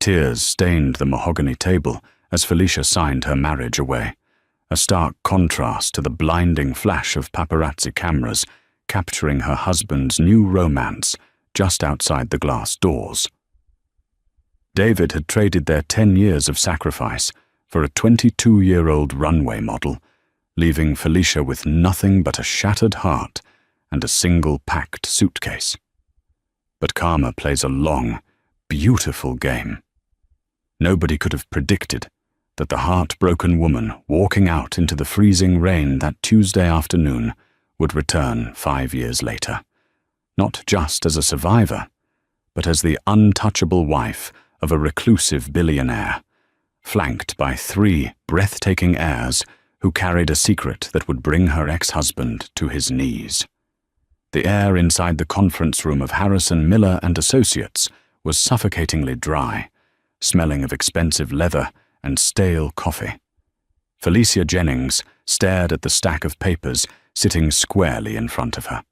Tears stained the mahogany table as Felicia signed her marriage away, a stark contrast to the blinding flash of paparazzi cameras capturing her husband's new romance just outside the glass doors. David had traded their 10 years of sacrifice for a 22-year-old runway model, leaving Felicia with nothing but a shattered heart and a single packed suitcase. But karma plays a long, beautiful game. Nobody could have predicted that the heartbroken woman walking out into the freezing rain that Tuesday afternoon would return 5 years later, not just as a survivor, but as the untouchable wife of a reclusive billionaire, flanked by 3 breathtaking heirs who carried a secret that would bring her ex-husband to his knees. The air inside the conference room of Harrison, Miller and Associates was suffocatingly dry, smelling of expensive leather and stale coffee. Felicia Jennings stared at the stack of papers sitting squarely in front of her.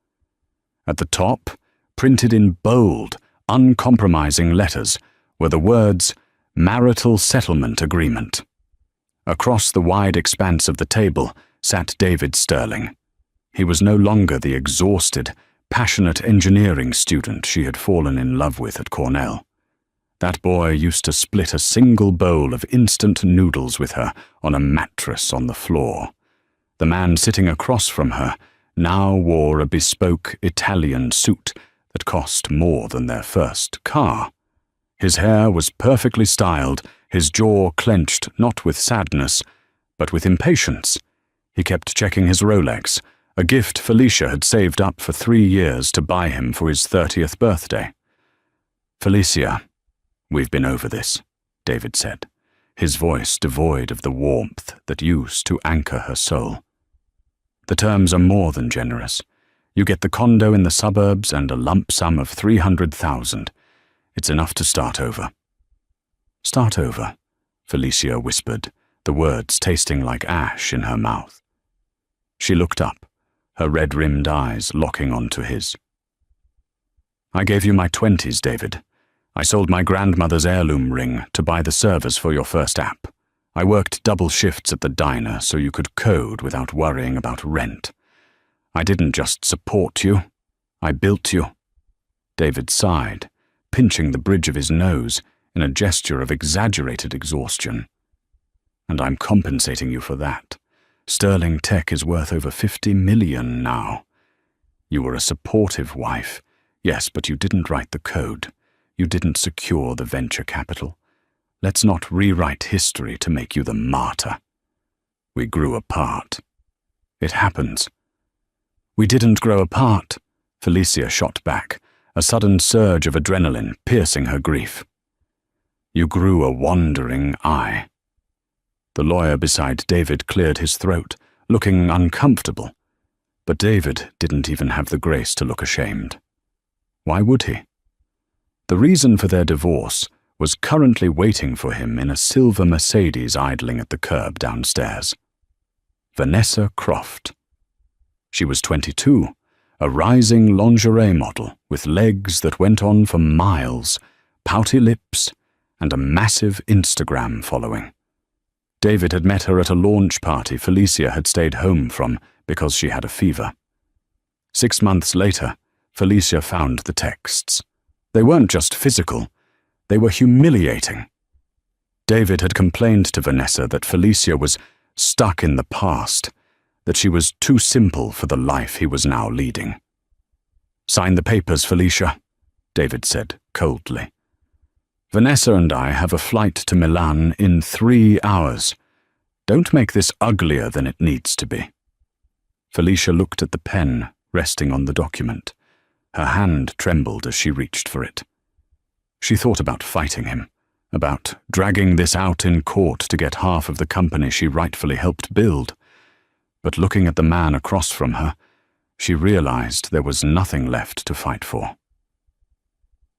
At the top, printed in bold, uncompromising letters, were the words, "Marital Settlement Agreement." Across the wide expanse of the table sat David Sterling. He was no longer the exhausted, passionate engineering student she had fallen in love with at Cornell. That boy used to split a single bowl of instant noodles with her on a mattress on the floor. The man sitting across from her now wore a bespoke Italian suit that cost more than their first car. His hair was perfectly styled, his jaw clenched not with sadness, but with impatience. He kept checking his Rolex, a gift Felicia had saved up for 3 years to buy him for his 30th birthday. "Felicia, we've been over this," David said, his voice devoid of the warmth that used to anchor her soul. "The terms are more than generous. You get the condo in the suburbs and a lump sum of $300,000. It's enough to start over." "Start over," Felicia whispered, the words tasting like ash in her mouth. She looked up, her red-rimmed eyes locking onto his. "I gave you my 20s, David. I sold my grandmother's heirloom ring to buy the servers for your first app. I worked double shifts at the diner so you could code without worrying about rent. I didn't just support you, I built you." David sighed, pinching the bridge of his nose in a gesture of exaggerated exhaustion. "And I'm compensating you for that. Sterling Tech is worth over $50 million now. You were a supportive wife, yes, but you didn't write the code. You didn't secure the venture capital. Let's not rewrite history to make you the martyr. We grew apart. It happens." "We didn't grow apart," Felicia shot back, a sudden surge of adrenaline piercing her grief. "You grew a wandering eye." The lawyer beside David cleared his throat, looking uncomfortable. But David didn't even have the grace to look ashamed. Why would he? The reason for their divorce was currently waiting for him in a silver Mercedes idling at the curb downstairs. Vanessa Croft. She was 22, a rising lingerie model with legs that went on for miles, pouty lips, and a massive Instagram following. David had met her at a launch party Felicia had stayed home from because she had a fever. 6 months later, Felicia found the texts. They weren't just physical, they were humiliating. David had complained to Vanessa that Felicia was stuck in the past, that she was too simple for the life he was now leading. "Sign the papers, Felicia," David said coldly. "Vanessa and I have a flight to Milan in 3 hours. Don't make this uglier than it needs to be." Felicia looked at the pen resting on the document. Her hand trembled as she reached for it. She thought about fighting him, about dragging this out in court to get half of the company she rightfully helped build. But looking at the man across from her, she realized there was nothing left to fight for.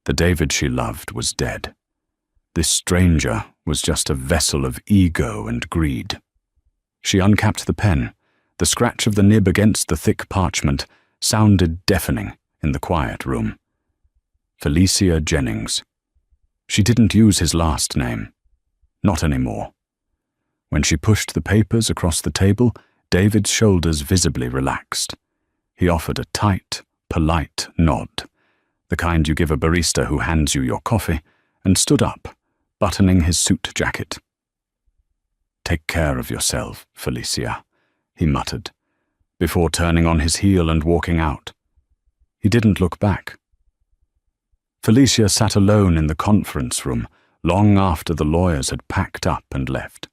The David she loved was dead. This stranger was just a vessel of ego and greed. She uncapped the pen. The scratch of the nib against the thick parchment sounded deafening in the quiet room. Felicia Jennings. She didn't use his last name. Not anymore. When she pushed the papers across the table, David's shoulders visibly relaxed. He offered a tight, polite nod, the kind you give a barista who hands you your coffee, and stood up, buttoning his suit jacket. "Take care of yourself, Felicia," he muttered, before turning on his heel and walking out. He didn't look back. Felicia sat alone in the conference room long after the lawyers had packed up and left.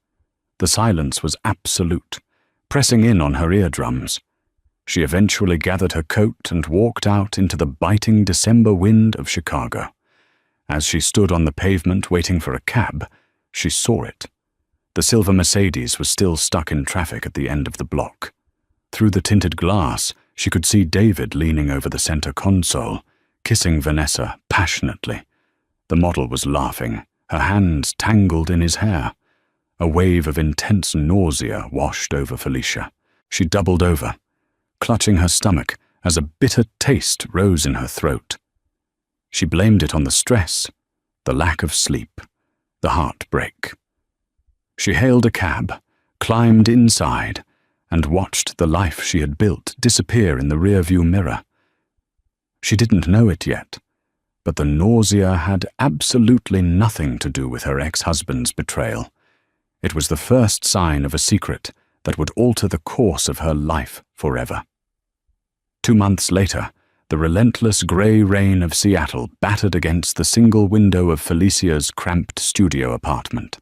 The silence was absolute, pressing in on her eardrums. She eventually gathered her coat and walked out into the biting December wind of Chicago. As she stood on the pavement waiting for a cab, she saw it. The silver Mercedes was still stuck in traffic at the end of the block. Through the tinted glass, she could see David leaning over the center console, kissing Vanessa passionately. The model was laughing, her hands tangled in his hair. A wave of intense nausea washed over Felicia. She doubled over, clutching her stomach as a bitter taste rose in her throat. She blamed it on the stress, the lack of sleep, the heartbreak. She hailed a cab, climbed inside, and watched the life she had built disappear in the rearview mirror. She didn't know it yet, but the nausea had absolutely nothing to do with her ex-husband's betrayal. It was the first sign of a secret that would alter the course of her life forever. 2 months later, the relentless grey rain of Seattle battered against the single window of Felicia's cramped studio apartment.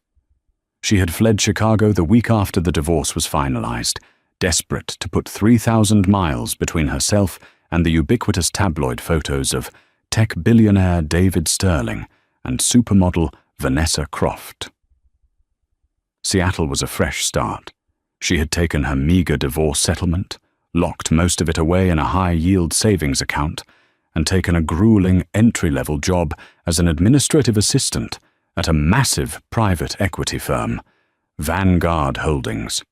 She had fled Chicago the week after the divorce was finalized, desperate to put 3,000 miles between herself and the ubiquitous tabloid photos of tech billionaire David Sterling and supermodel Vanessa Croft. Seattle was a fresh start. She had taken her meager divorce settlement, locked most of it away in a high-yield savings account, and taken a grueling entry-level job as an administrative assistant at a massive private equity firm, Vanguard Holdings.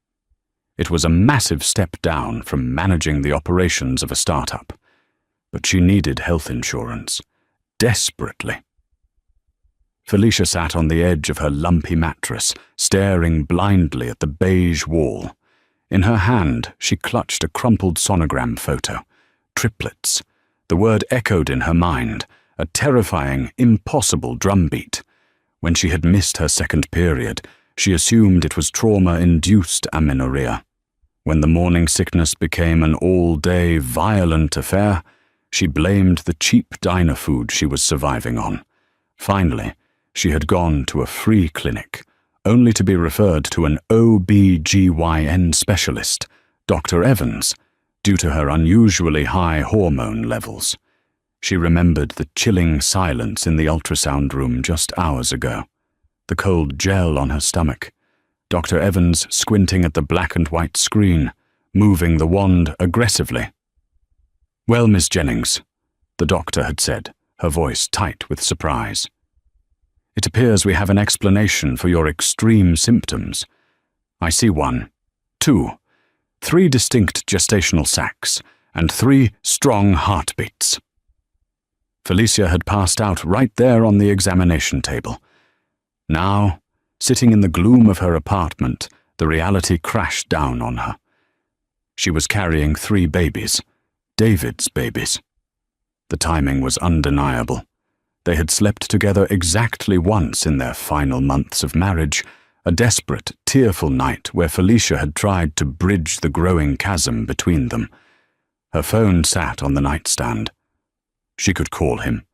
It was a massive step down from managing the operations of a startup, but she needed health insurance, desperately. Felicia sat on the edge of her lumpy mattress, staring blindly at the beige wall. In her hand, she clutched a crumpled sonogram photo. Triplets. The word echoed in her mind, a terrifying, impossible drumbeat. When she had missed her second period, she assumed it was trauma-induced amenorrhea. When the morning sickness became an all-day violent affair, she blamed the cheap diner food she was surviving on. Finally, she had gone to a free clinic, only to be referred to an OB/GYN specialist, Dr. Evans, due to her unusually high hormone levels. She remembered the chilling silence in the ultrasound room just hours ago, the cold gel on her stomach, Dr. Evans squinting at the black and white screen, moving the wand aggressively. "Well, Miss Jennings," the doctor had said, her voice tight with surprise. "It appears we have an explanation for your extreme symptoms. I see 1, 2, 3 distinct gestational sacs, and 3 strong heartbeats." Felicia had passed out right there on the examination table. Now, sitting in the gloom of her apartment, the reality crashed down on her. She was carrying 3 babies, David's babies. The timing was undeniable. They had slept together exactly once in their final months of marriage, a desperate, tearful night where Felicia had tried to bridge the growing chasm between them. Her phone sat on the nightstand. She could call him.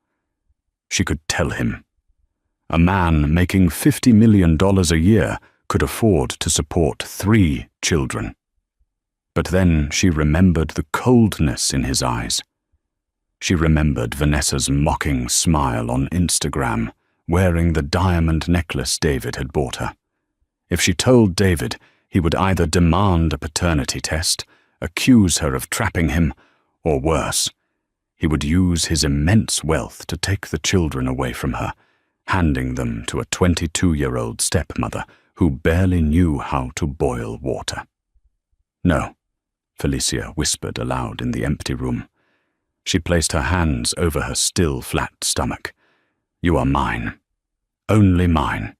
She could tell him. A man making $50 million a year could afford to support 3 children. But then she remembered the coldness in his eyes. She remembered Vanessa's mocking smile on Instagram, wearing the diamond necklace David had bought her. If she told David, he would either demand a paternity test, accuse her of trapping him, or worse, he would use his immense wealth to take the children away from her, handing them to a 22-year-old stepmother who barely knew how to boil water. "No," Felicia whispered aloud in the empty room. She placed her hands over her still flat stomach. "You are mine. only mine.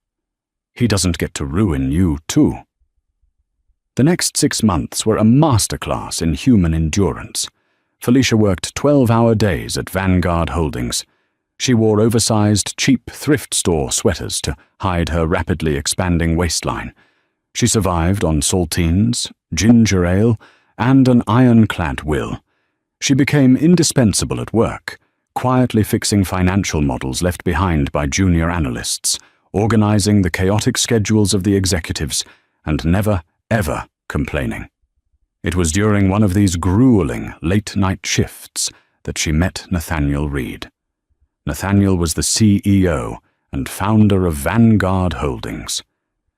He doesn't get to ruin you, too. The next 6 months were a masterclass in human endurance. Felicia worked 12-hour days at Vanguard Holdings. She wore oversized, cheap thrift store sweaters to hide her rapidly expanding waistline. She survived on saltines, ginger ale, and an ironclad will. She became indispensable at work, quietly fixing financial models left behind by junior analysts, organizing the chaotic schedules of the executives, and never, ever complaining. It was during one of these grueling late-night shifts that she met Nathaniel Reed. Nathaniel was the CEO and founder of Vanguard Holdings.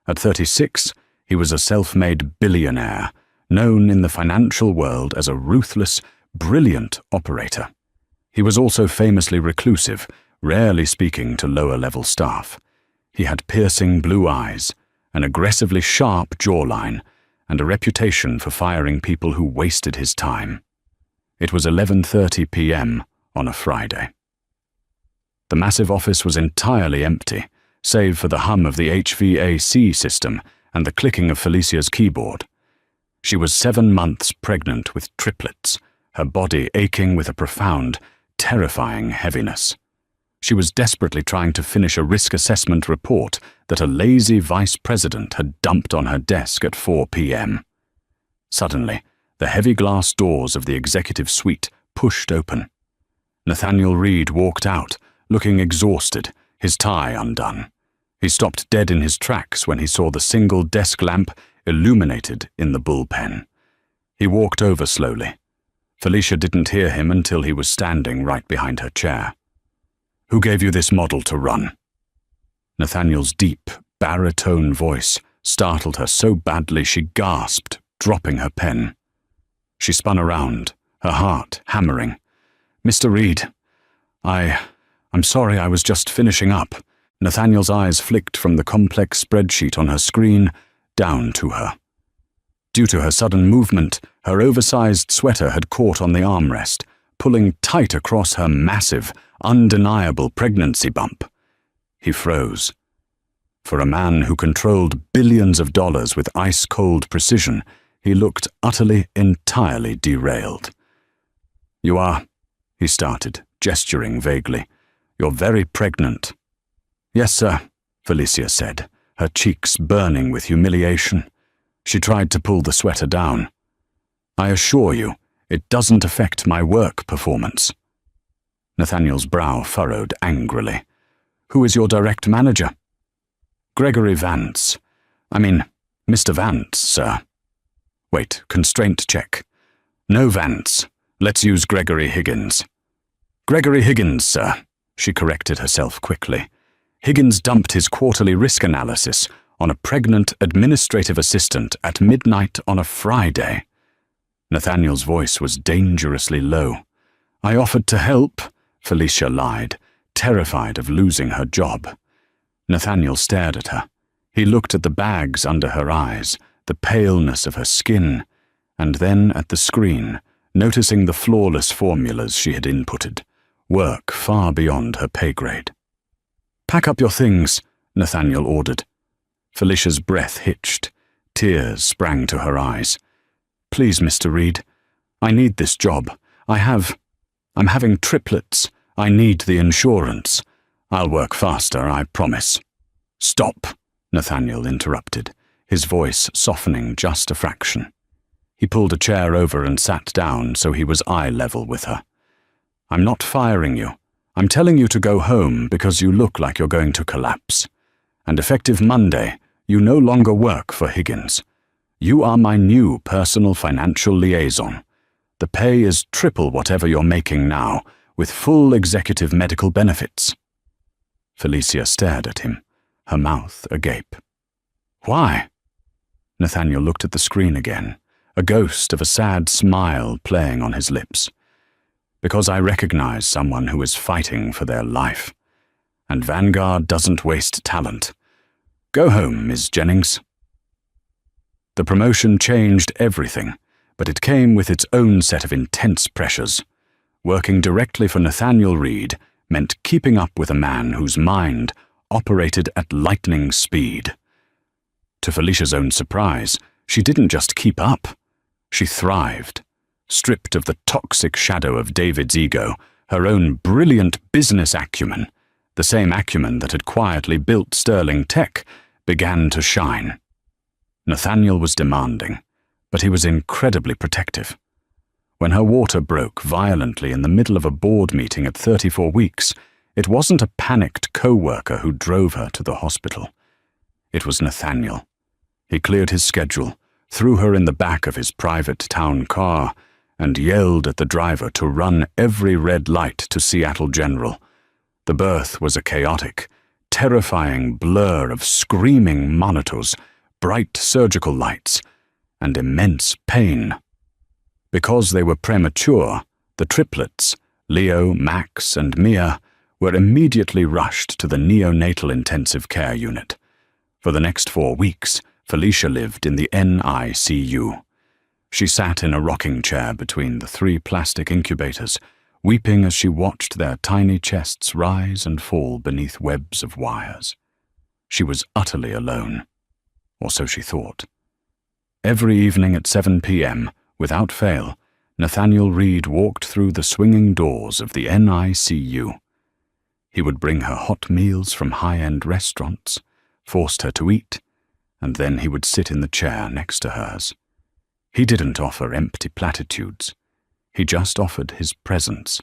At 36, he was a self-made billionaire, known in the financial world as a ruthless, brilliant operator. He was also famously reclusive, rarely speaking to lower-level staff. He had piercing blue eyes, an aggressively sharp jawline, and a reputation for firing people who wasted his time. It was 11:30 p.m. on a Friday. The massive office was entirely empty, save for the hum of the HVAC system and the clicking of Felicia's keyboard. She was 7 months pregnant with triplets, her body aching with a profound, terrifying heaviness. She was desperately trying to finish a risk assessment report that a lazy vice president had dumped on her desk at 4 p.m. Suddenly, the heavy glass doors of the executive suite pushed open. Nathaniel Reed walked out, looking exhausted, his tie undone. He stopped dead in his tracks when he saw the single desk lamp illuminated in the bullpen. He walked over slowly. Felicia didn't hear him until he was standing right behind her chair. "Who gave you this model to run?" Nathaniel's deep, baritone voice startled her so badly she gasped, dropping her pen. She spun around, her heart hammering. "Mr. Reed, I'm sorry, I was just finishing up." Nathaniel's eyes flicked from the complex spreadsheet on her screen down to her. Due to her sudden movement, her oversized sweater had caught on the armrest, pulling tight across her massive, undeniable pregnancy bump. He froze. For a man who controlled billions of dollars with ice-cold precision, he looked utterly, entirely derailed. "You are," he started, gesturing vaguely. "You're very pregnant." "Yes, sir," Felicia said, her cheeks burning with humiliation. She tried to pull the sweater down. "I assure you, it doesn't affect my work performance." Nathaniel's brow furrowed angrily. "Who is your direct manager?" "Gregory Vance. Mr. Vance, sir." "Wait, constraint check. No Vance. Let's use Gregory Higgins." "Gregory Higgins, sir," she corrected herself quickly. "Higgins dumped his quarterly risk analysis on a pregnant administrative assistant at midnight on a Friday." Nathaniel's voice was dangerously low. "I offered to help," Felicia lied, terrified of losing her job. Nathaniel stared at her. He looked at the bags under her eyes, the paleness of her skin, and then at the screen, noticing the flawless formulas she had inputted, work far beyond her pay grade. "Pack up your things," Nathaniel ordered. Felicia's breath hitched. Tears sprang to her eyes. "Please, Mr. Reed, I need this job. I'm having triplets. I need the insurance. I'll work faster, I promise." "Stop," Nathaniel interrupted, his voice softening just a fraction. He pulled a chair over and sat down so he was eye level with her. "I'm not firing you. I'm telling you to go home because you look like you're going to collapse. And effective Monday, you no longer work for Higgins. You are my new personal financial liaison. The pay is triple whatever you're making now, with full executive medical benefits." Felicia stared at him, her mouth agape. "Why?" Nathaniel looked at the screen again, a ghost of a sad smile playing on his lips. "Because I recognize someone who is fighting for their life. And Vanguard doesn't waste talent. Go home, Ms. Jennings." The promotion changed everything, but it came with its own set of intense pressures. Working directly for Nathaniel Reed meant keeping up with a man whose mind, operated at lightning speed. To Felicia's own surprise, she didn't just keep up. She thrived. Stripped of the toxic shadow of David's ego, her own brilliant business acumen, the same acumen that had quietly built sterling tech, began to shine. Nathaniel was demanding, but he was incredibly protective. When her water broke violently in the middle of a board meeting at 34 weeks, it wasn't a panicked co-worker who drove her to the hospital. It was Nathaniel. He cleared his schedule, threw her in the back of his private town car, and yelled at the driver to run every red light to Seattle General. The birth was a chaotic, terrifying blur of screaming monitors, bright surgical lights, and immense pain. Because they were premature, the triplets, Leo, Max, and Mia, were immediately rushed to the neonatal intensive care unit. For the next 4 weeks, Felicia lived in the NICU. She sat in a rocking chair between the 3 plastic incubators, weeping as she watched their tiny chests rise and fall beneath webs of wires. She was utterly alone, or so she thought. Every evening at 7 p.m., without fail, Nathaniel Reed walked through the swinging doors of the NICU. He would bring her hot meals from high-end restaurants, forced her to eat, and then he would sit in the chair next to hers. He didn't offer empty platitudes. He just offered his presence.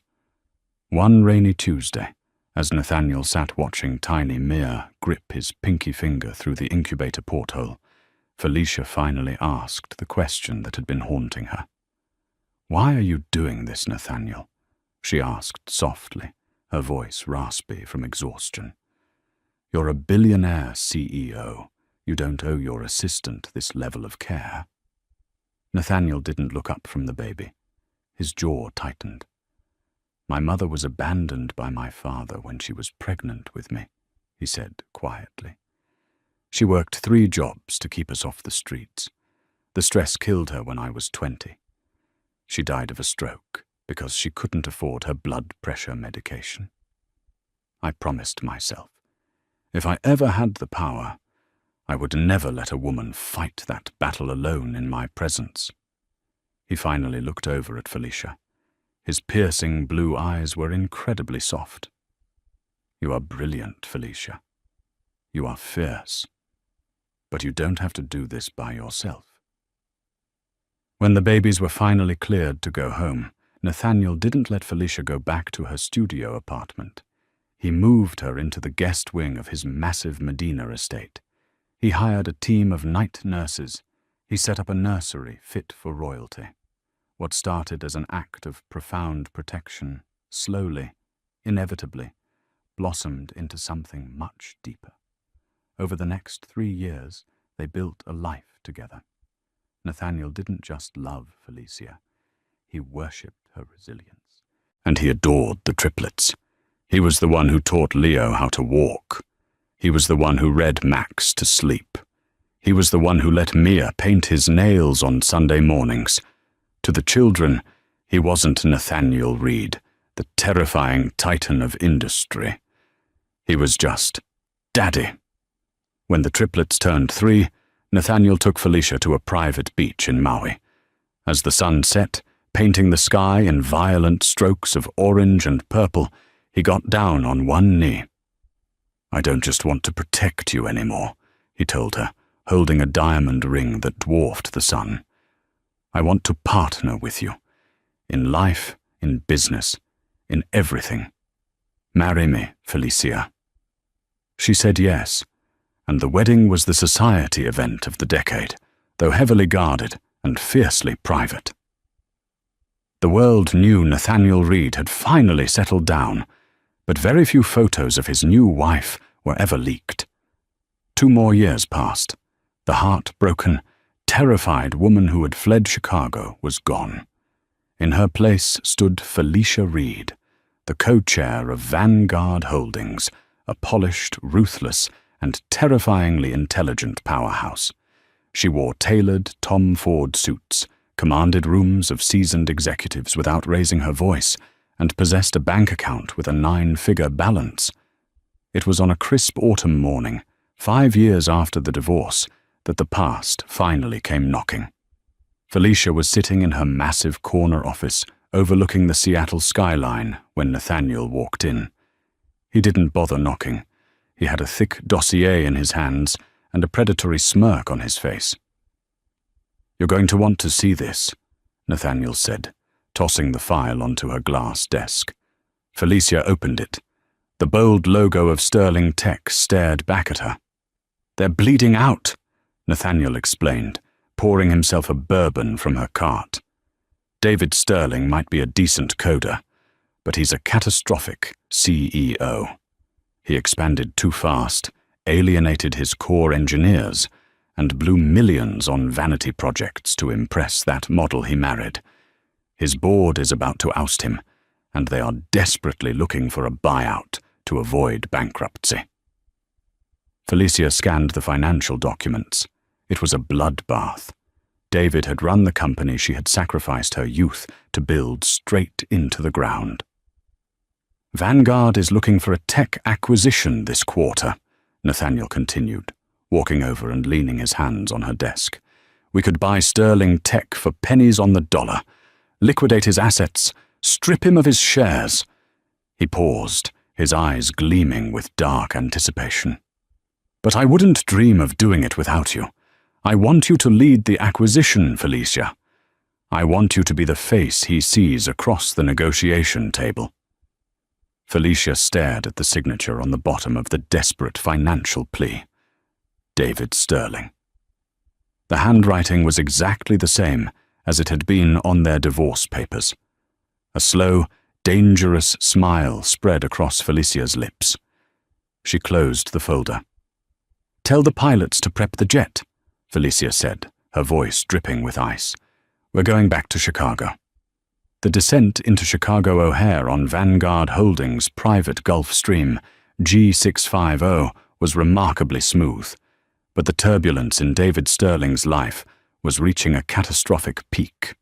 One rainy Tuesday, as Nathaniel sat watching tiny Mia grip his pinky finger through the incubator porthole, Felicia finally asked the question that had been haunting her. "Why are you doing this, Nathaniel?" she asked softly, her voice raspy from exhaustion. "You're a billionaire CEO. You don't owe your assistant this level of care." Nathaniel didn't look up from the baby. His jaw tightened. "My mother was abandoned by my father when she was pregnant with me," he said quietly. "She worked 3 jobs to keep us off the streets. The stress killed her when I was 20. She died of a stroke because she couldn't afford her blood pressure medication. I promised myself, if I ever had the power, I would never let a woman fight that battle alone in my presence." He finally looked over at Felicia. His piercing blue eyes were incredibly soft. "You are brilliant, Felicia. You are fierce. But you don't have to do this by yourself." When the babies were finally cleared to go home, Nathaniel didn't let Felicia go back to her studio apartment. He moved her into the guest wing of his massive Medina estate. He hired a team of night nurses. He set up a nursery fit for royalty. What started as an act of profound protection slowly, inevitably, blossomed into something much deeper. Over the next 3 years, they built a life together. Nathaniel didn't just love Felicia. He worshipped her resilience. And he adored the triplets. He was the one who taught Leo how to walk. He was the one who read Max to sleep. He was the one who let Mia paint his nails on Sunday mornings. To the children, he wasn't Nathaniel Reed, the terrifying titan of industry. He was just Daddy. When the triplets turned 3, Nathaniel took Felicia to a private beach in Maui. As the sun set, painting the sky in violent strokes of orange and purple, he got down on one knee. "I don't just want to protect you anymore," he told her, holding a diamond ring that dwarfed the sun. "I want to partner with you. In life, in business, in everything. Marry me, Felicia." She said yes, and the wedding was the society event of the decade, though heavily guarded and fiercely private. The world knew Nathaniel Reed had finally settled down, but very few photos of his new wife were ever leaked. 2 more years passed. The heartbroken, terrified woman who had fled Chicago was gone. In her place stood Felicia Reed, the co-chair of Vanguard Holdings, a polished, ruthless, and terrifyingly intelligent powerhouse. She wore tailored Tom Ford suits, commanded rooms of seasoned executives without raising her voice, and possessed a bank account with a 9-figure balance. It was on a crisp autumn morning, 5 years after the divorce, that the past finally came knocking. Felicia was sitting in her massive corner office overlooking the Seattle skyline when Nathaniel walked in. He didn't bother knocking. He had a thick dossier in his hands and a predatory smirk on his face. "You're going to want to see this," Nathaniel said, tossing the file onto her glass desk. Felicia opened it. The bold logo of Sterling Tech stared back at her. "They're bleeding out," Nathaniel explained, pouring himself a bourbon from her cart. David Sterling might be a decent coder, but he's a catastrophic CEO. He expanded too fast, alienated his core engineers, and blew millions on vanity projects to impress that model he married. His board is about to oust him, and they are desperately looking for a buyout to avoid bankruptcy. Felicia scanned the financial documents. It was a bloodbath. David had run the company she had sacrificed her youth to build straight into the ground. "Vanguard is looking for a tech acquisition this quarter," Nathaniel continued, walking over and leaning his hands on her desk. "We could buy Sterling Tech for pennies on the dollar, liquidate his assets, strip him of his shares." He paused, his eyes gleaming with dark anticipation. "But I wouldn't dream of doing it without you. I want you to lead the acquisition, Felicia. I want you to be the face he sees across the negotiation table." Felicia stared at the signature on the bottom of the desperate financial plea. David Sterling. The handwriting was exactly the same as it had been on their divorce papers. A slow, dangerous smile spread across Felicia's lips. She closed the folder. "Tell the pilots to prep the jet," Felicia said, her voice dripping with ice. "We're going back to Chicago." The descent into Chicago O'Hare on Vanguard Holdings' private Gulfstream G650 was remarkably smooth, but the turbulence in David Sterling's life was reaching a catastrophic peak.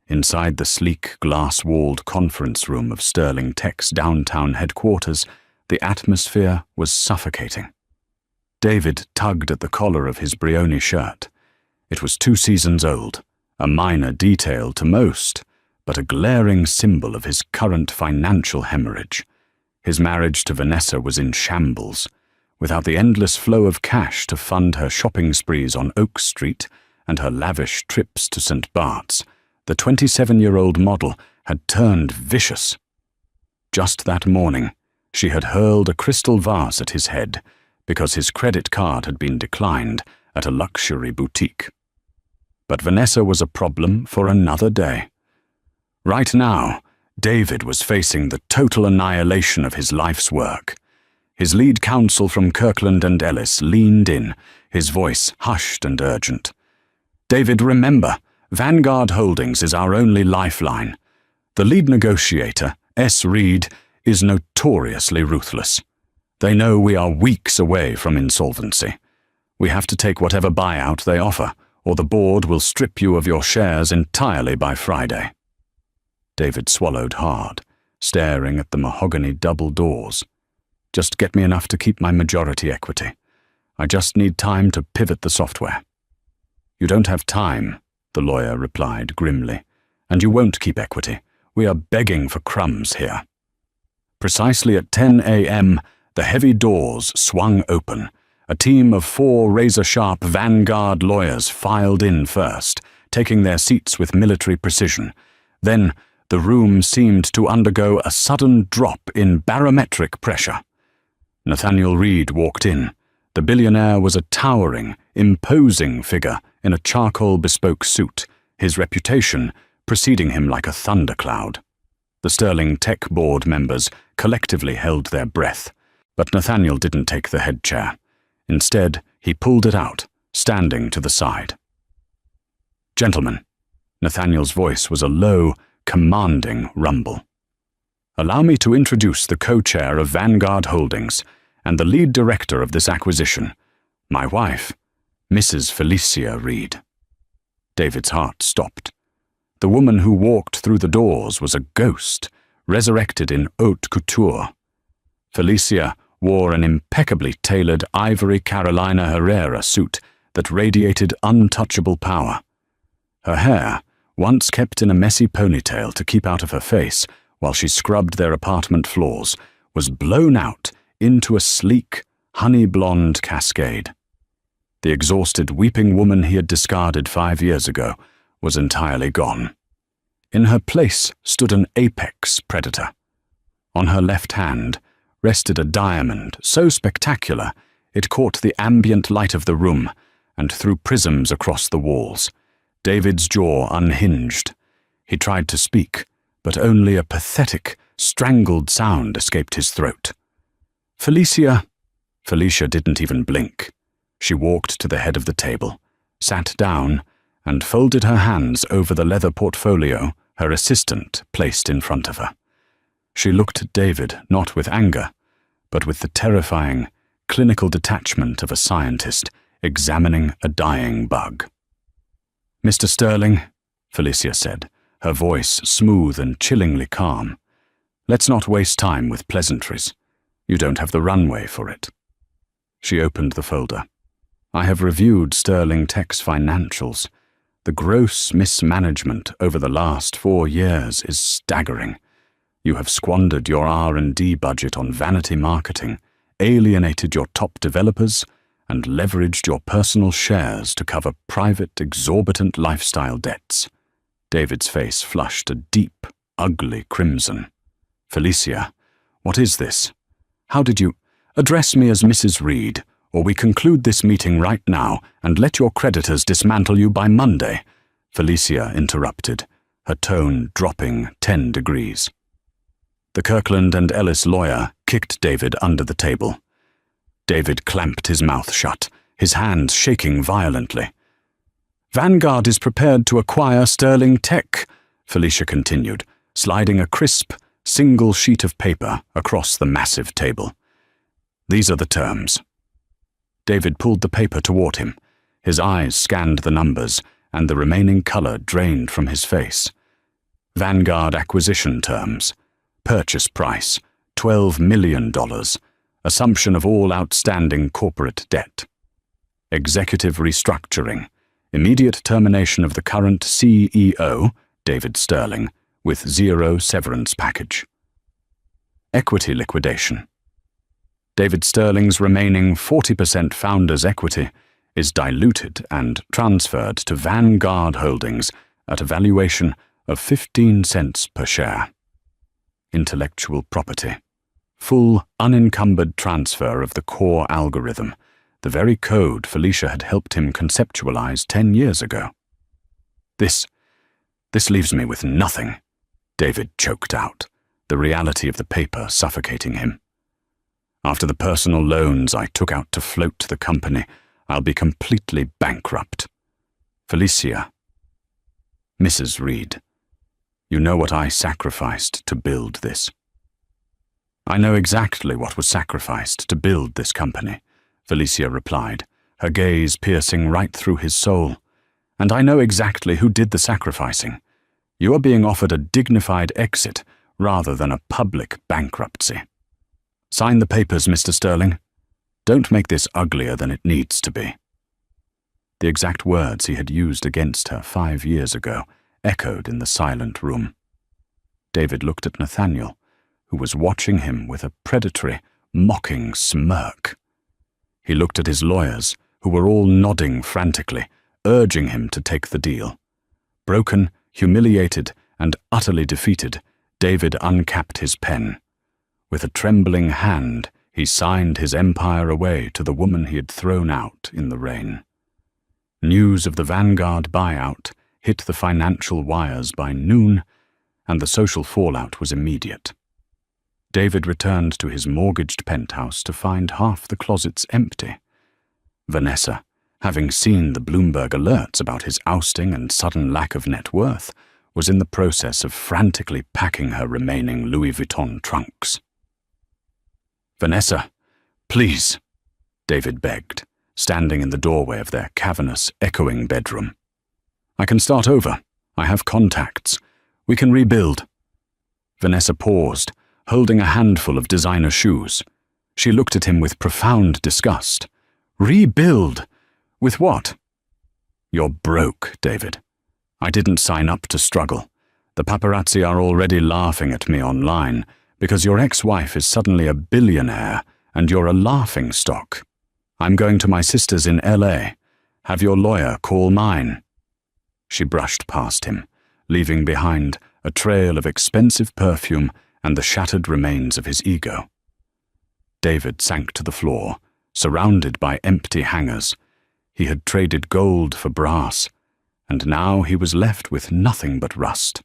Inside the sleek, glass-walled conference room of Sterling Tech's downtown headquarters, the atmosphere was suffocating. David tugged at the collar of his Brioni shirt. It was 2 seasons old, a minor detail to most, but a glaring symbol of his current financial hemorrhage. His marriage to Vanessa was in shambles. Without the endless flow of cash to fund her shopping sprees on Oak Street and her lavish trips to St. Bart's, the 27-year-old model had turned vicious. Just that morning, she had hurled a crystal vase at his head because his credit card had been declined at a luxury boutique. But Vanessa was a problem for another day. Right now, David was facing the total annihilation of his life's work. His lead counsel from Kirkland & Ellis leaned in, his voice hushed and urgent. "David, remember, Vanguard Holdings is our only lifeline. The lead negotiator, S. Reed, is notoriously ruthless. They know we are weeks away from insolvency. We have to take whatever buyout they offer, or the board will strip you of your shares entirely by Friday." David swallowed hard, staring at the mahogany double doors. "Just get me enough to keep my majority equity. I just need time to pivot the software." "You don't have time," the lawyer replied grimly, "and you won't keep equity. We are begging for crumbs here." Precisely at 10 a.m., the heavy doors swung open. A team of 4 razor-sharp Vanguard lawyers filed in first, taking their seats with military precision. Then, the room seemed to undergo a sudden drop in barometric pressure. Nathaniel Reed walked in. The billionaire was a towering, imposing figure in a charcoal bespoke suit, his reputation preceding him like a thundercloud. The Sterling Tech board members collectively held their breath, but Nathaniel didn't take the head chair. Instead, he pulled it out, standing to the side. "Gentlemen," Nathaniel's voice was a low, commanding rumble. "Allow me to introduce the co-chair of Vanguard Holdings and the lead director of this acquisition, my wife, Mrs. Felicia Reed." David's heart stopped. The woman who walked through the doors was a ghost, resurrected in haute couture. Felicia, wore an impeccably tailored ivory Carolina Herrera suit that radiated untouchable power. Her hair, once kept in a messy ponytail to keep out of her face while she scrubbed their apartment floors, was blown out into a sleek, honey-blonde cascade. The exhausted, weeping woman he had discarded 5 years ago was entirely gone. In her place stood an apex predator. On her left hand rested a diamond so spectacular it caught the ambient light of the room and threw prisms across the walls. David's jaw unhinged. He tried to speak, but only a pathetic, strangled sound escaped his throat. Felicia didn't even blink. She walked to the head of the table, sat down, and folded her hands over the leather portfolio her assistant placed in front of her. She looked at David not with anger, but with the terrifying, clinical detachment of a scientist examining a dying bug. "Mr. Sterling," Felicia said, her voice smooth and chillingly calm, "let's not waste time with pleasantries. You don't have the runway for it." She opened the folder. "I have reviewed Sterling Tech's financials. The gross mismanagement over the last 4 years is staggering. You have squandered your R&D budget on vanity marketing, alienated your top developers, and leveraged your personal shares to cover private, exorbitant lifestyle debts." David's face flushed a deep, ugly crimson. "Felicia, what is this? How did you— Address me as Mrs. Reed, or we conclude this meeting right now and let your creditors dismantle you by Monday," Felicia interrupted, her tone dropping 10 degrees. The Kirkland and Ellis lawyer kicked David under the table. David clamped his mouth shut, his hands shaking violently. "Vanguard is prepared to acquire Sterling Tech," Felicia continued, sliding a crisp, single sheet of paper across the massive table. "These are the terms." David pulled the paper toward him. His eyes scanned the numbers, and the remaining color drained from his face. Vanguard acquisition terms. Purchase price, $12 million. Assumption of all outstanding corporate debt. Executive restructuring. Immediate termination of the current CEO, David Sterling, with 0 severance package. Equity liquidation. David Sterling's remaining 40% founder's equity is diluted and transferred to Vanguard Holdings at a valuation of 15 cents per share. Intellectual property. Full, unencumbered transfer of the core algorithm, the very code Felicia had helped him conceptualize 10 years ago. This leaves me with nothing," David choked out, the reality of the paper suffocating him. "After the personal loans I took out to float the company, I'll be completely bankrupt. Felicia, Mrs. Reed, you know what I sacrificed to build this." "I know exactly what was sacrificed to build this company," Felicia replied, her gaze piercing right through his soul. "And I know exactly who did the sacrificing. You are being offered a dignified exit rather than a public bankruptcy. Sign the papers, Mr. Sterling. Don't make this uglier than it needs to be." The exact words he had used against her 5 years ago echoed in the silent room. David looked at Nathaniel, who was watching him with a predatory, mocking smirk. He looked at his lawyers, who were all nodding frantically, urging him to take the deal. Broken, humiliated, and utterly defeated, David uncapped his pen. With a trembling hand, he signed his empire away to the woman he had thrown out in the rain. News of the Vanguard buyout hit the financial wires by noon, and the social fallout was immediate. David returned to his mortgaged penthouse to find half the closets empty. Vanessa, having seen the Bloomberg alerts about his ousting and sudden lack of net worth, was in the process of frantically packing her remaining Louis Vuitton trunks. "Vanessa, please," David begged, standing in the doorway of their cavernous, echoing bedroom. "I can start over. I have contacts. We can rebuild." Vanessa paused, holding a handful of designer shoes. She looked at him with profound disgust. Rebuild? With what? You're broke, David. I didn't sign up to struggle. The paparazzi are already laughing at me online because your ex-wife is suddenly a billionaire and you're a laughingstock. I'm going to my sister's in LA. Have your lawyer call mine. She brushed past him, leaving behind a trail of expensive perfume and the shattered remains of his ego. David sank to the floor, surrounded by empty hangars. He had traded gold for brass, and now he was left with nothing but rust.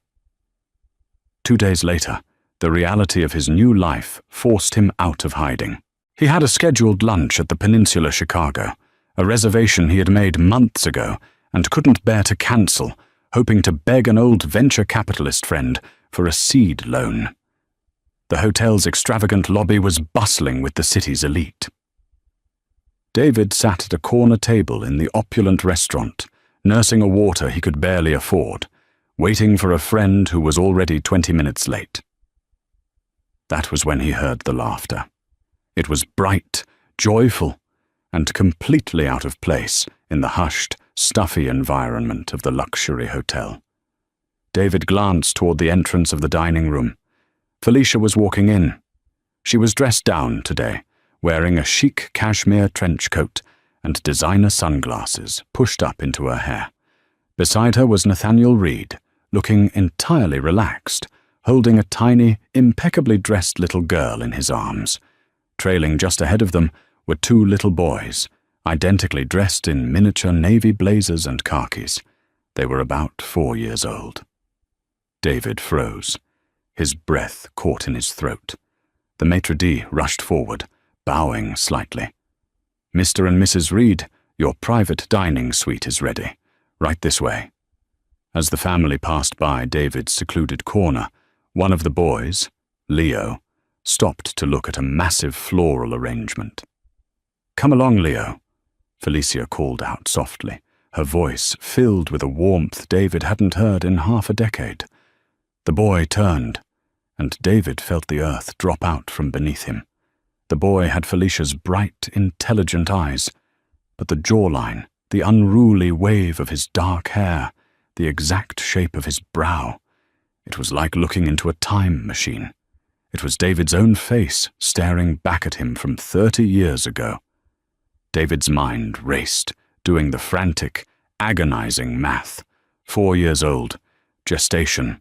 2 days later, the reality of his new life forced him out of hiding. He had a scheduled lunch at the Peninsula Chicago, a reservation he had made months ago and couldn't bear to cancel, hoping to beg an old venture capitalist friend for a seed loan. The hotel's extravagant lobby was bustling with the city's elite. David sat at a corner table in the opulent restaurant, nursing a water he could barely afford, waiting for a friend who was already 20 minutes late. That was when he heard the laughter. It was bright, joyful, and completely out of place in the hushed, stuffy environment of the luxury hotel. David glanced toward the entrance of the dining room. Felicia was walking in. She was dressed down today, wearing a chic cashmere trench coat and designer sunglasses pushed up into her hair. Beside her was Nathaniel Reed, looking entirely relaxed, holding a tiny, impeccably dressed little girl in his arms. Trailing just ahead of them were 2 little boys, identically dressed in miniature navy blazers and khakis. They were about 4 years old. David froze. His breath caught in his throat. The maitre d' rushed forward, bowing slightly. Mr. and Mrs. Reed, your private dining suite is ready. Right this way. As the family passed by David's secluded corner, one of the boys, Leo, stopped to look at a massive floral arrangement. Come along, Leo, Felicia called out softly, her voice filled with a warmth David hadn't heard in half a decade. The boy turned, and David felt the earth drop out from beneath him. The boy had Felicia's bright, intelligent eyes, but the jawline, the unruly wave of his dark hair, the exact shape of his brow, it was like looking into a time machine. It was David's own face staring back at him from 30 years ago. David's mind raced, doing the frantic, agonizing math. 4 years old, gestation,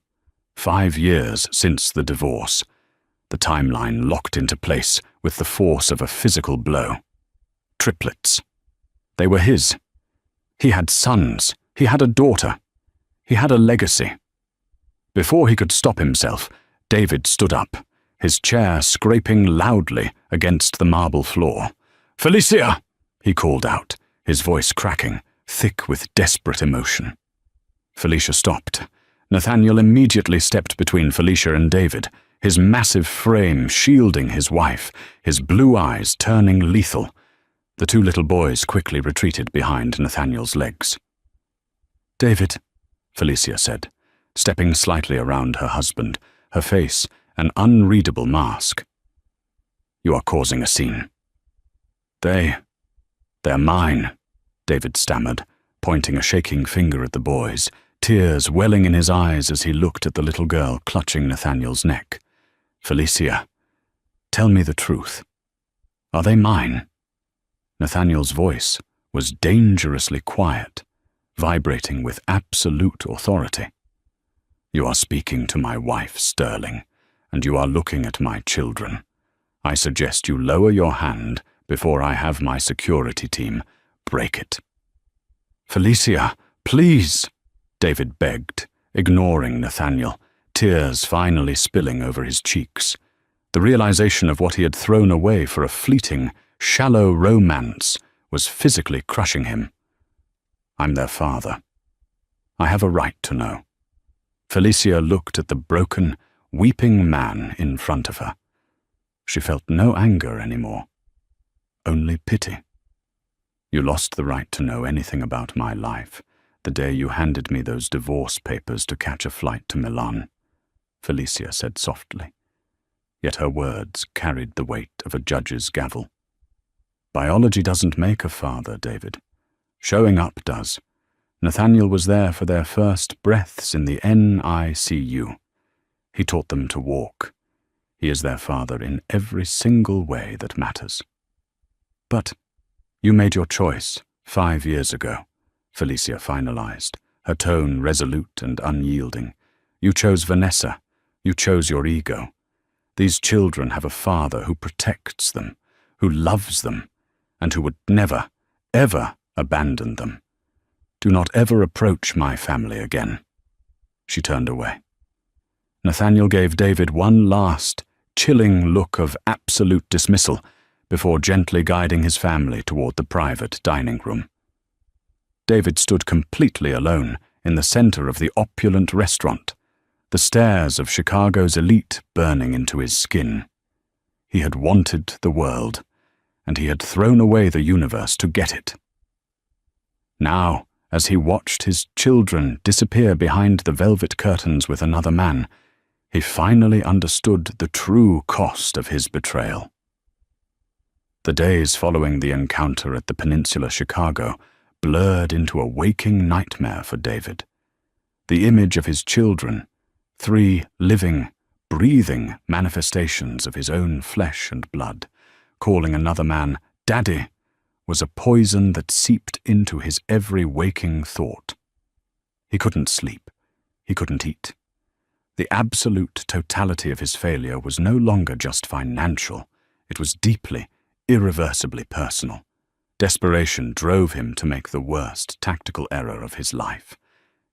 5 years since the divorce. The timeline locked into place with the force of a physical blow. Triplets. They were his. He had sons. He had a daughter. He had a legacy. Before he could stop himself, David stood up, his chair scraping loudly against the marble floor. "Felicia!" he called out, his voice cracking, thick with desperate emotion. Felicia stopped. Nathaniel immediately stepped between Felicia and David, his massive frame shielding his wife, his blue eyes turning lethal. The 2 little boys quickly retreated behind Nathaniel's legs. "David," Felicia said, stepping slightly around her husband, her face an unreadable mask. "You are causing a scene." They're mine," David stammered, pointing a shaking finger at the boys, tears welling in his eyes as he looked at the little girl clutching Nathaniel's neck. "Felicia, tell me the truth. Are they mine?" Nathaniel's voice was dangerously quiet, vibrating with absolute authority. "You are speaking to my wife, Sterling, and you are looking at my children. I suggest you lower your hand before I have my security team break it." "Felicia, please," David begged, ignoring Nathaniel, tears finally spilling over his cheeks. The realization of what he had thrown away for a fleeting, shallow romance was physically crushing him. "I'm their father. I have a right to know." Felicia looked at the broken, weeping man in front of her. She felt no anger anymore, only pity. "You lost the right to know anything about my life the day you handed me those divorce papers to catch a flight to Milan," Felicia said softly. yet her words carried the weight of a judge's gavel. Biology doesn't make a father, David. Showing up does. Nathaniel was there for their first breaths in the NICU. He taught them to walk. He is their father in every single way that matters. But you made your choice 5 years ago, Felicia finalized, her tone resolute and unyielding. You chose Vanessa. You chose your ego. These children have a father who protects them, who loves them, and who would never, ever abandon them. Do not ever approach my family again. She turned away. Nathaniel gave David one last, chilling look of absolute dismissal before gently guiding his family toward the private dining room. David stood completely alone in the center of the opulent restaurant, the stares of Chicago's elite burning into his skin. He had wanted the world, and he had thrown away the universe to get it. Now, as he watched his children disappear behind the velvet curtains with another man, he finally understood the true cost of his betrayal. The days following the encounter at the Peninsula Chicago blurred into a waking nightmare for David. The image of his children, 3 living, breathing manifestations of his own flesh and blood, calling another man Daddy, was a poison that seeped into his every waking thought. He couldn't sleep. He couldn't eat. The absolute totality of his failure was no longer just financial. It was deeply, irreversibly personal. Desperation drove him to make the worst tactical error of his life.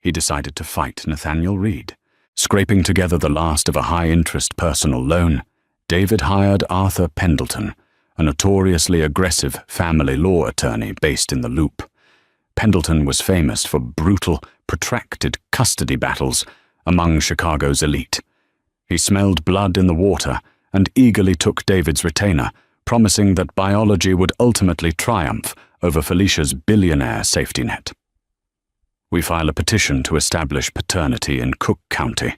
He decided to fight Nathaniel Reed. Scraping together the last of a high-interest personal loan, David hired Arthur Pendleton, a notoriously aggressive family law attorney based in the Loop. Pendleton was famous for brutal, protracted custody battles among Chicago's elite. He smelled blood in the water and eagerly took David's retainer, promising that biology would ultimately triumph over Felicia's billionaire safety net. We file a petition to establish paternity in Cook County,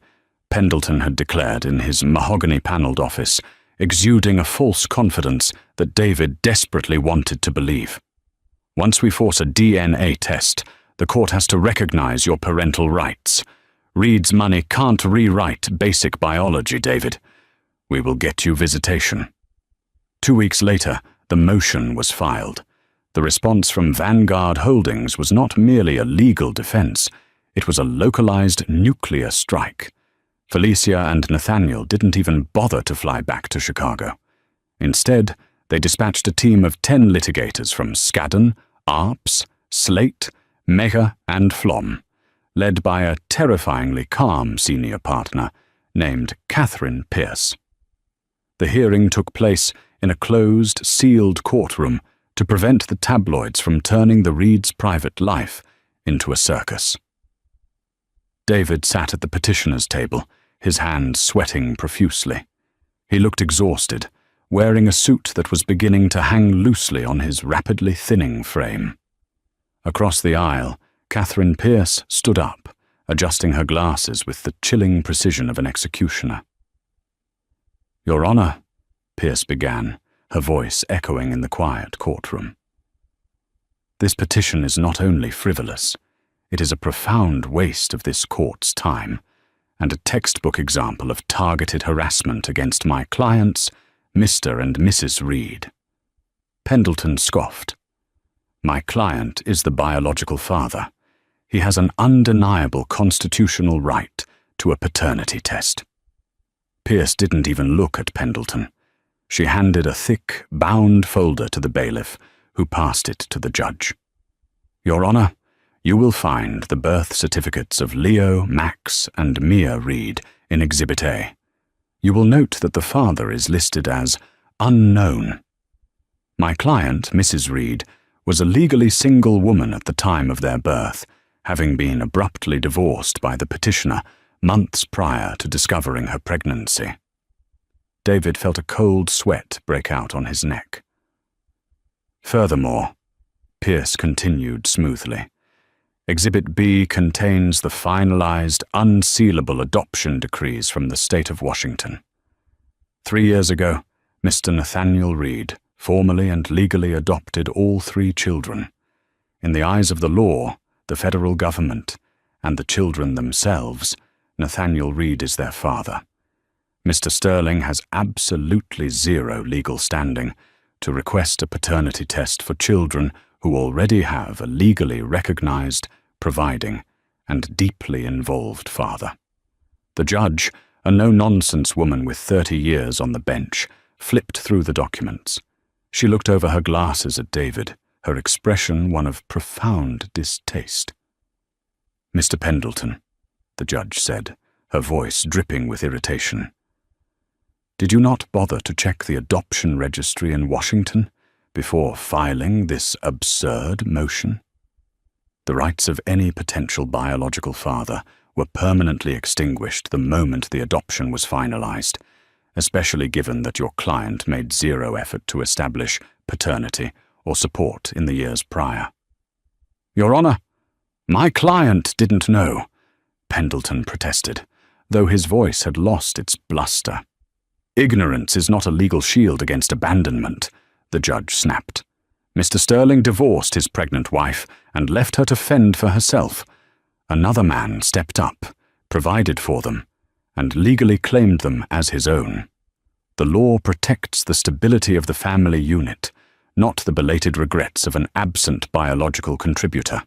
Pendleton had declared in his mahogany-paneled office, exuding a false confidence that David desperately wanted to believe. Once we force a DNA test, the court has to recognize your parental rights. Reed's money can't rewrite basic biology, David. We will get you visitation. 2 weeks later, the motion was filed. The response from Vanguard Holdings was not merely a legal defense, it was a localized nuclear strike. Felicia and Nathaniel didn't even bother to fly back to Chicago. Instead, they dispatched a team of 10 litigators from Skadden, Arps, Slate, Mega, and Flom, led by a terrifyingly calm senior partner named Catherine Pierce. The hearing took place in a closed, sealed courtroom to prevent the tabloids from turning the Reeds' private life into a circus. David sat at the petitioner's table, his hands sweating profusely. He looked exhausted, wearing a suit that was beginning to hang loosely on his rapidly thinning frame. Across the aisle, Catherine Pierce stood up, adjusting her glasses with the chilling precision of an executioner. "Your Honor," Pierce began, her voice echoing in the quiet courtroom. "This petition is not only frivolous, it is a profound waste of this court's time, and a textbook example of targeted harassment against my clients, Mr. and Mrs. Reed." Pendleton scoffed. "My client is the biological father. He has an undeniable constitutional right to a paternity test." Pierce didn't even look at Pendleton. She handed a thick, bound folder to the bailiff, who passed it to the judge. "Your Honor, you will find the birth certificates of Leo, Max, and Mia Reed in Exhibit A. You will note that the father is listed as unknown. My client, Mrs. Reed, was a legally single woman at the time of their birth, having been abruptly divorced by the petitioner months prior to discovering her pregnancy." David felt a cold sweat break out on his neck. "Furthermore," Pierce continued smoothly, "Exhibit B contains the finalized, unsealable adoption decrees from the state of Washington. 3 years ago, Mr. Nathaniel Reed formally and legally adopted all 3 children. In the eyes of the law, the federal government, and the children themselves, Nathaniel Reed is their father. Mr. Sterling has absolutely zero legal standing to request a paternity test for children who already have a legally recognized, providing, and deeply involved father. The judge, a no-nonsense woman with 30 years on the bench, flipped through the documents. She looked over her glasses at David, her expression one of profound distaste. "Mr. Pendleton," the judge said, her voice dripping with irritation. "Did you not bother to check the adoption registry in Washington before filing this absurd motion?" The rights of any potential biological father were permanently extinguished the moment the adoption was finalized, especially given that your client made zero effort to establish paternity or support in the years prior. "Your Honor, my client didn't know," Pendleton protested, though his voice had lost its bluster. "Ignorance is not a legal shield against abandonment," the judge snapped. "Mr. Sterling divorced his pregnant wife and left her to fend for herself. Another man stepped up, provided for them, and legally claimed them as his own. The law protects the stability of the family unit, not the belated regrets of an absent biological contributor.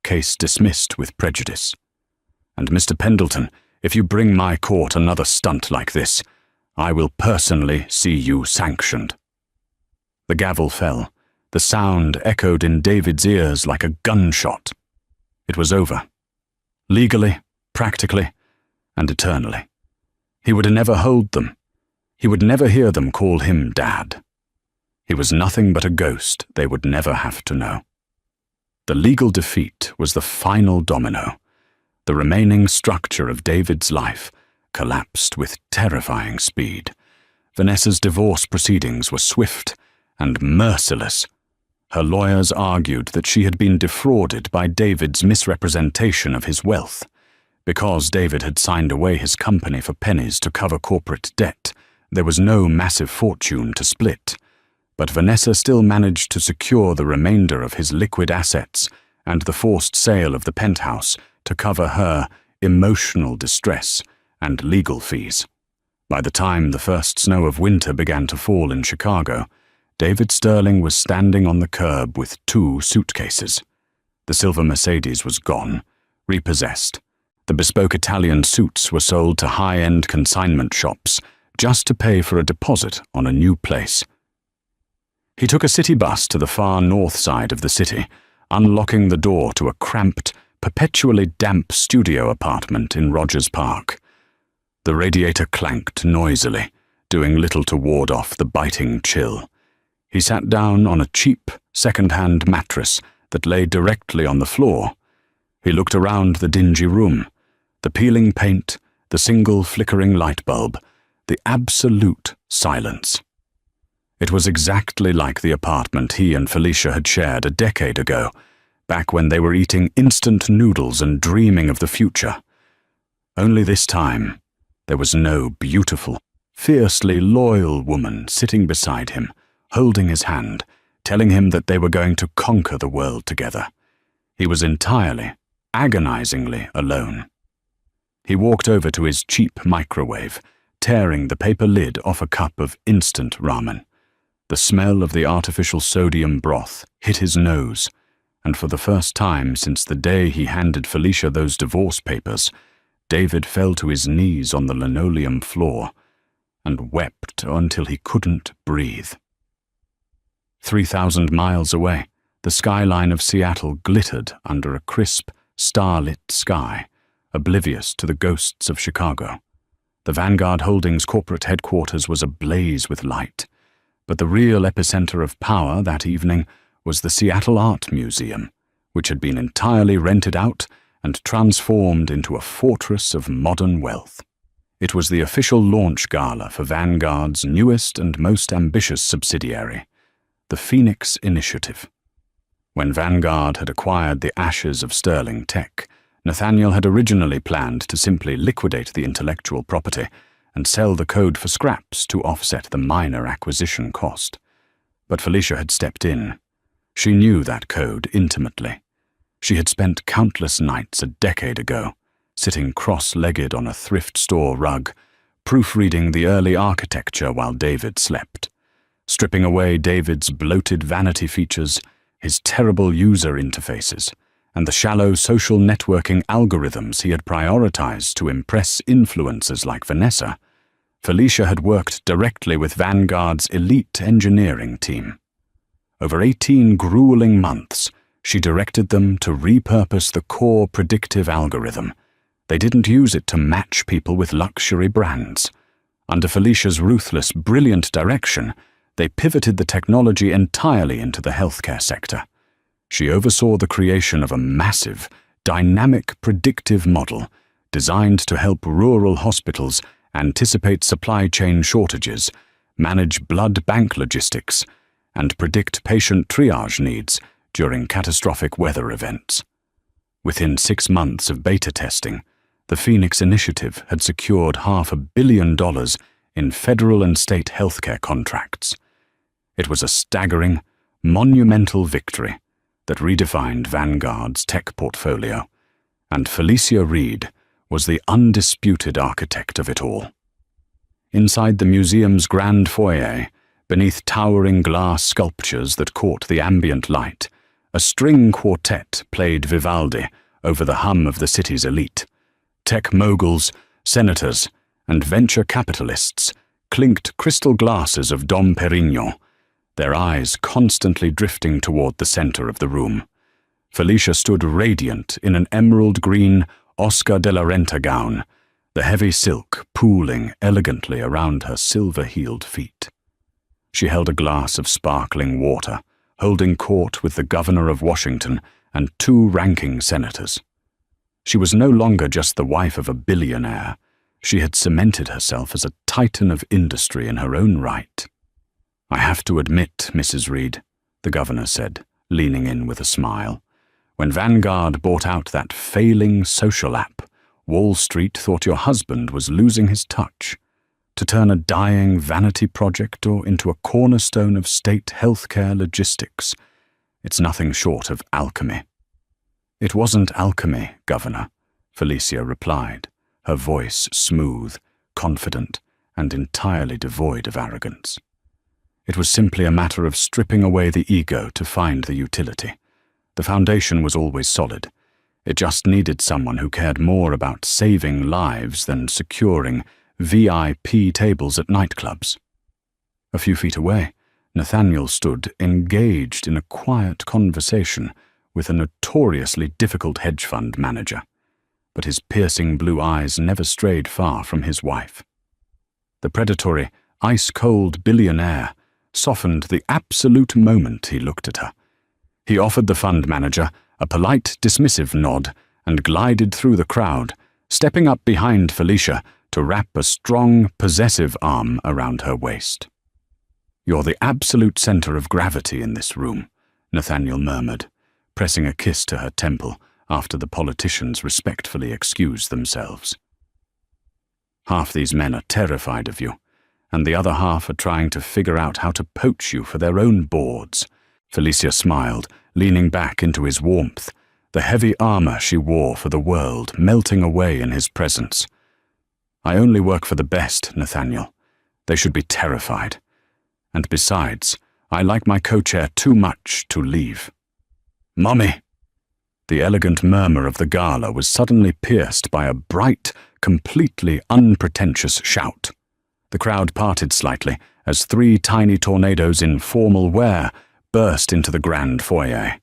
Case dismissed with prejudice. And Mr. Pendleton, if you bring my court another stunt like this, I will personally see you sanctioned." The gavel fell. The sound echoed in David's ears like a gunshot. It was over. Legally, practically, and eternally. He would never hold them. He would never hear them call him Dad. He was nothing but a ghost they would never have to know. The legal defeat was the final domino. The remaining structure of David's life collapsed with terrifying speed. Vanessa's divorce proceedings were swift and merciless. Her lawyers argued that she had been defrauded by David's misrepresentation of his wealth. Because David had signed away his company for pennies to cover corporate debt, there was no massive fortune to split. But Vanessa still managed to secure the remainder of his liquid assets and the forced sale of the penthouse to cover her emotional distress and legal fees. By the time the first snow of winter began to fall in Chicago, David Sterling was standing on the curb with 2 suitcases. The silver Mercedes was gone, repossessed. The bespoke Italian suits were sold to high-end consignment shops just to pay for a deposit on a new place. He took a city bus to the far north side of the city, unlocking the door to a cramped, perpetually damp studio apartment in Rogers Park. The radiator clanked noisily, doing little to ward off the biting chill. He sat down on a cheap, second-hand mattress that lay directly on the floor. He looked around the dingy room. The peeling paint, the single flickering light bulb, the absolute silence. It was exactly like the apartment he and Felicia had shared a decade ago, back when they were eating instant noodles and dreaming of the future. Only this time, there was no beautiful, fiercely loyal woman sitting beside him, holding his hand, telling him that they were going to conquer the world together. He was entirely, agonizingly alone. He walked over to his cheap microwave, tearing the paper lid off a cup of instant ramen. The smell of the artificial sodium broth hit his nose, and for the first time since the day he handed Felicia those divorce papers, David fell to his knees on the linoleum floor and wept until he couldn't breathe. 3,000 miles away, the skyline of Seattle glittered under a crisp, starlit sky, oblivious to the ghosts of Chicago. The Vanguard Holdings corporate headquarters was ablaze with light, but the real epicenter of power that evening was the Seattle Art Museum, which had been entirely rented out and transformed into a fortress of modern wealth. It was the official launch gala for Vanguard's newest and most ambitious subsidiary, the Phoenix Initiative. When Vanguard had acquired the ashes of Sterling Tech, Nathaniel had originally planned to simply liquidate the intellectual property and sell the code for scraps to offset the minor acquisition cost. But Felicia had stepped in. She knew that code intimately. She had spent countless nights a decade ago, sitting cross-legged on a thrift store rug, proofreading the early architecture while David slept, stripping away David's bloated vanity features, his terrible user interfaces, and the shallow social networking algorithms he had prioritized to impress influencers like Vanessa. Felicia had worked directly with Vanguard's elite engineering team. Over 18 grueling months, she directed them to repurpose the core predictive algorithm. They didn't use it to match people with luxury brands. Under Felicia's ruthless, brilliant direction, they pivoted the technology entirely into the healthcare sector. She oversaw the creation of a massive, dynamic predictive model designed to help rural hospitals anticipate supply chain shortages, manage blood bank logistics, and predict patient triage needs during catastrophic weather events. Within 6 months of beta testing, the Phoenix Initiative had secured $500 million in federal and state healthcare contracts. It was a staggering, monumental victory that redefined Vanguard's tech portfolio, and Felicia Reed was the undisputed architect of it all. Inside the museum's grand foyer, beneath towering glass sculptures that caught the ambient light, a string quartet played Vivaldi over the hum of the city's elite. Tech moguls, senators, and venture capitalists clinked crystal glasses of Dom Perignon, their eyes constantly drifting toward the center of the room. Felicia stood radiant in an emerald-green Oscar de la Renta gown, the heavy silk pooling elegantly around her silver-heeled feet. She held a glass of sparkling water, holding court with the governor of Washington and 2 ranking senators. She was no longer just the wife of a billionaire. She had cemented herself as a titan of industry in her own right. "I have to admit, Mrs. Reed," the governor said, leaning in with a smile, "when Vanguard bought out that failing social app, Wall Street thought your husband was losing his touch. To turn a dying vanity project into a cornerstone of state healthcare logistics, it's nothing short of alchemy." "It wasn't alchemy, Governor," Felicia replied, her voice smooth, confident, and entirely devoid of arrogance. "It was simply a matter of stripping away the ego to find the utility. The foundation was always solid. It just needed someone who cared more about saving lives than securing VIP tables at nightclubs." A few feet away, Nathaniel stood engaged in a quiet conversation with a notoriously difficult hedge fund manager, but his piercing blue eyes never strayed far from his wife. The predatory, ice-cold billionaire softened the absolute moment he looked at her. He offered the fund manager a polite, dismissive nod and glided through the crowd, stepping up behind Felicia to wrap a strong, possessive arm around her waist. "You're the absolute center of gravity in this room," Nathaniel murmured, pressing a kiss to her temple after the politicians respectfully excused themselves. "Half these men are terrified of you, and the other half are trying to figure out how to poach you for their own boards." Felicia smiled, leaning back into his warmth, the heavy armor she wore for the world melting away in his presence. "I only work for the best, Nathaniel. They should be terrified. And besides, I like my co-chair too much to leave." "Mummy!" The elegant murmur of the gala was suddenly pierced by a bright, completely unpretentious shout. The crowd parted slightly as 3 tiny tornadoes in formal wear burst into the grand foyer.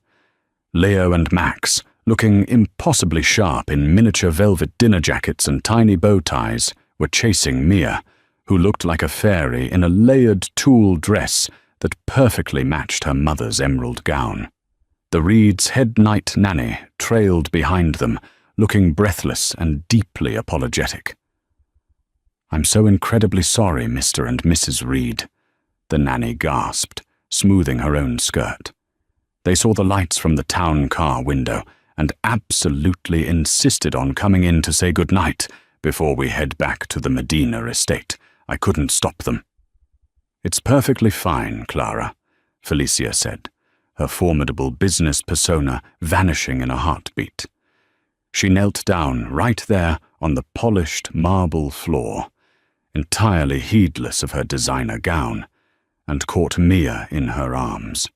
Leo and Max, looking impossibly sharp in miniature velvet dinner jackets and tiny bow ties, were chasing Mia, who looked like a fairy in a layered tulle dress that perfectly matched her mother's emerald gown. The Reeds' head night nanny trailed behind them, looking breathless and deeply apologetic. "I'm so incredibly sorry, Mr. and Mrs. Reed," the nanny gasped, smoothing her own skirt. They saw the lights from the town car window and absolutely insisted on coming in to say goodnight before we head back to the Medina estate. I couldn't stop them." "It's perfectly fine, Clara," Felicia said, her formidable business persona vanishing in a heartbeat. She knelt down right there on the polished marble floor, entirely heedless of her designer gown, and caught Mia in her arms.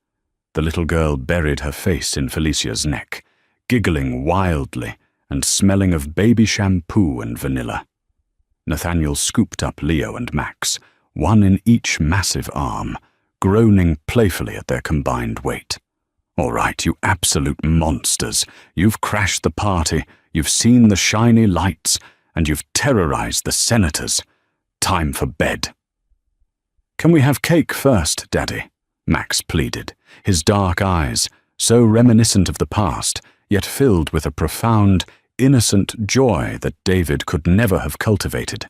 The little girl buried her face in Felicia's neck, giggling wildly and smelling of baby shampoo and vanilla. Nathaniel scooped up Leo and Max, one in each massive arm, groaning playfully at their combined weight. "All right, you absolute monsters. You've crashed the party, you've seen the shiny lights, and you've terrorized the senators. Time for bed." "Can we have cake first, Daddy?" Max pleaded, his dark eyes, so reminiscent of the past, yet filled with a profound, innocent joy that David could never have cultivated,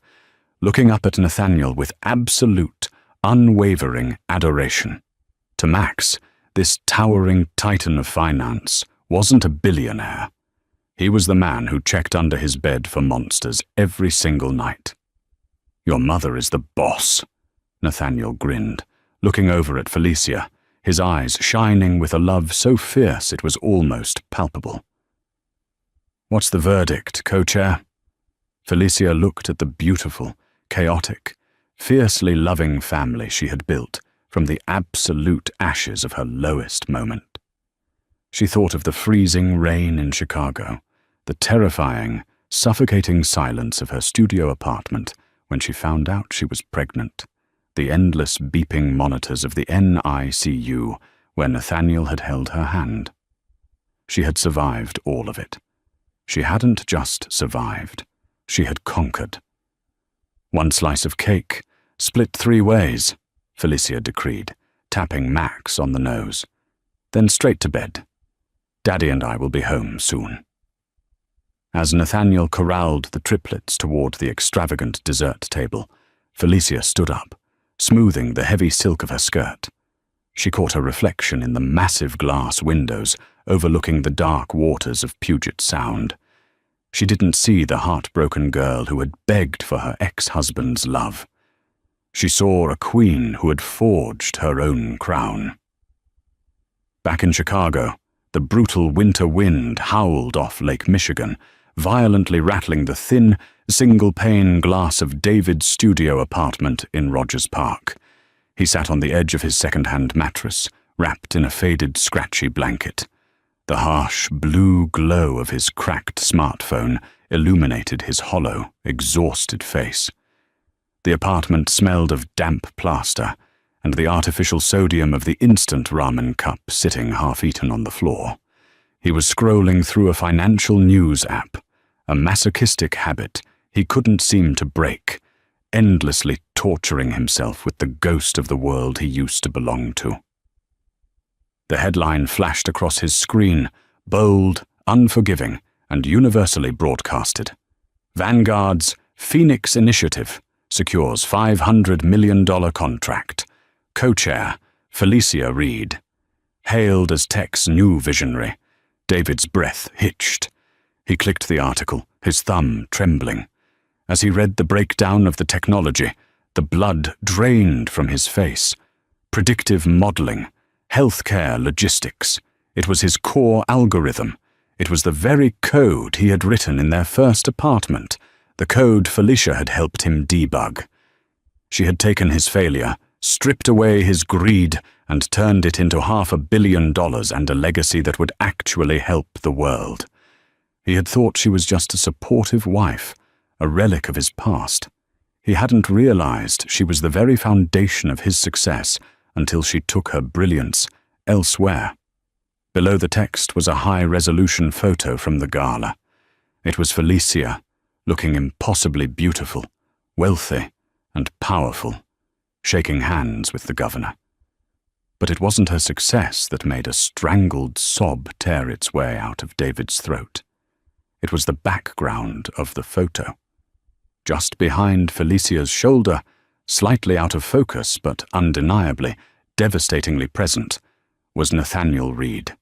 looking up at Nathaniel with absolute, unwavering adoration. To Max, this towering titan of finance wasn't a billionaire. He was the man who checked under his bed for monsters every single night. "Your mother is the boss," Nathaniel grinned, looking over at Felicia, his eyes shining with a love so fierce it was almost palpable. "What's the verdict, co-chair?" Felicia looked at the beautiful, chaotic, fiercely loving family she had built from the absolute ashes of her lowest moment. She thought of the freezing rain in Chicago, the terrifying, suffocating silence of her studio apartment when she found out she was pregnant, the endless beeping monitors of the NICU where Nathaniel had held her hand. She had survived all of it. She hadn't just survived, she had conquered. "One slice of cake, split 3 ways, Felicia decreed, tapping Max on the nose. "Then straight to bed. Daddy and I will be home soon." As Nathaniel corralled the triplets toward the extravagant dessert table, Felicia stood up, smoothing the heavy silk of her skirt. She caught her reflection in the massive glass windows overlooking the dark waters of Puget Sound. She didn't see the heartbroken girl who had begged for her ex-husband's love. She saw a queen who had forged her own crown. Back in Chicago, the brutal winter wind howled off Lake Michigan, violently rattling the thin, single-pane glass of David's studio apartment in Rogers Park. He sat on the edge of his second-hand mattress, wrapped in a faded, scratchy blanket. The harsh blue glow of his cracked smartphone illuminated his hollow, exhausted face. The apartment smelled of damp plaster and the artificial sodium of the instant ramen cup sitting half-eaten on the floor. He was scrolling through a financial news app, a masochistic habit he couldn't seem to break, endlessly torturing himself with the ghost of the world he used to belong to. The headline flashed across his screen, bold, unforgiving, and universally broadcasted. Vanguard's Phoenix Initiative secures $500 million contract. Co-chair, Felicia Reed. Hailed as tech's new visionary, David's breath hitched. He clicked the article, his thumb trembling. As he read the breakdown of the technology, the blood drained from his face. Predictive modeling, healthcare logistics. It was his core algorithm. It was the very code he had written in their first apartment, the code Felicia had helped him debug. She had taken his failure, stripped away his greed, and turned it into $500 million and a legacy that would actually help the world. He had thought she was just a supportive wife, a relic of his past. He hadn't realized she was the very foundation of his success until she took her brilliance elsewhere. Below the text was a high-resolution photo from the gala. It was Felicia, looking impossibly beautiful, wealthy, and powerful, shaking hands with the governor. But it wasn't her success that made a strangled sob tear its way out of David's throat. It was the background of the photo. Just behind Felicia's shoulder, slightly out of focus but undeniably, devastatingly present, was Nathaniel Reed.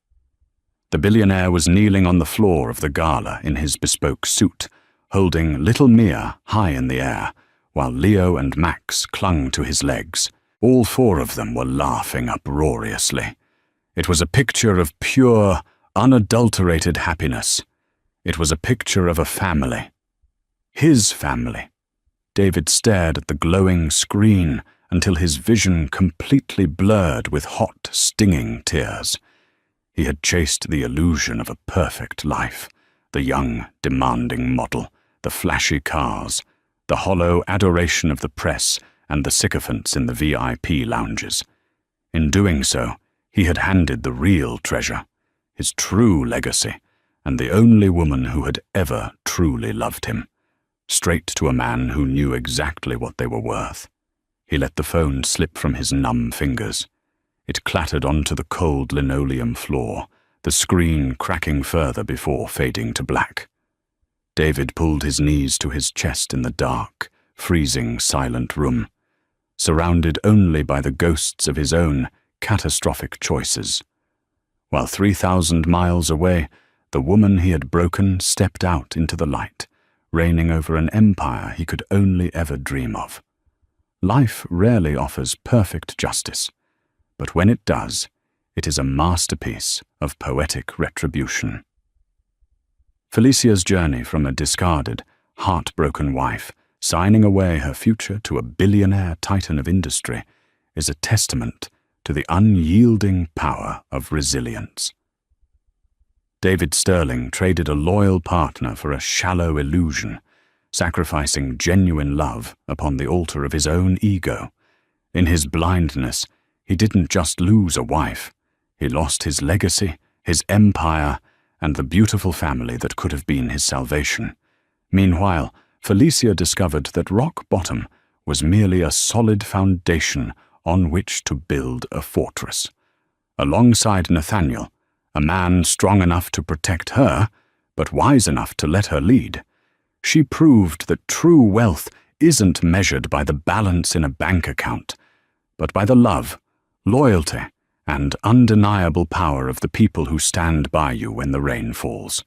The billionaire was kneeling on the floor of the gala in his bespoke suit, holding little Mia high in the air, while Leo and Max clung to his legs. All four of them were laughing uproariously. It was a picture of pure, unadulterated happiness. It was a picture of a family. His family. David stared at the glowing screen until his vision completely blurred with hot, stinging tears. He had chased the illusion of a perfect life, the young, demanding model, the flashy cars, the hollow adoration of the press and the sycophants in the VIP lounges. In doing so, he had handed the real treasure, his true legacy, and the only woman who had ever truly loved him, straight to a man who knew exactly what they were worth. He let the phone slip from his numb fingers. It clattered onto the cold linoleum floor, the screen cracking further before fading to black. David pulled his knees to his chest in the dark, freezing, silent room, surrounded only by the ghosts of his own catastrophic choices. While 3,000 miles away, the woman he had broken stepped out into the light, reigning over an empire he could only ever dream of. Life rarely offers perfect justice, but when it does, it is a masterpiece of poetic retribution. Felicia's journey from a discarded, heartbroken wife, signing away her future to a billionaire titan of industry, is a testament to the unyielding power of resilience. David Sterling traded a loyal partner for a shallow illusion, sacrificing genuine love upon the altar of his own ego. In his blindness, he didn't just lose a wife. He lost his legacy, his empire, and the beautiful family that could have been his salvation. Meanwhile, Felicia discovered that rock bottom was merely a solid foundation on which to build a fortress. Alongside Nathaniel, a man strong enough to protect her, but wise enough to let her lead, she proved that true wealth isn't measured by the balance in a bank account, but by the love, loyalty, and undeniable power of the people who stand by you when the rain falls.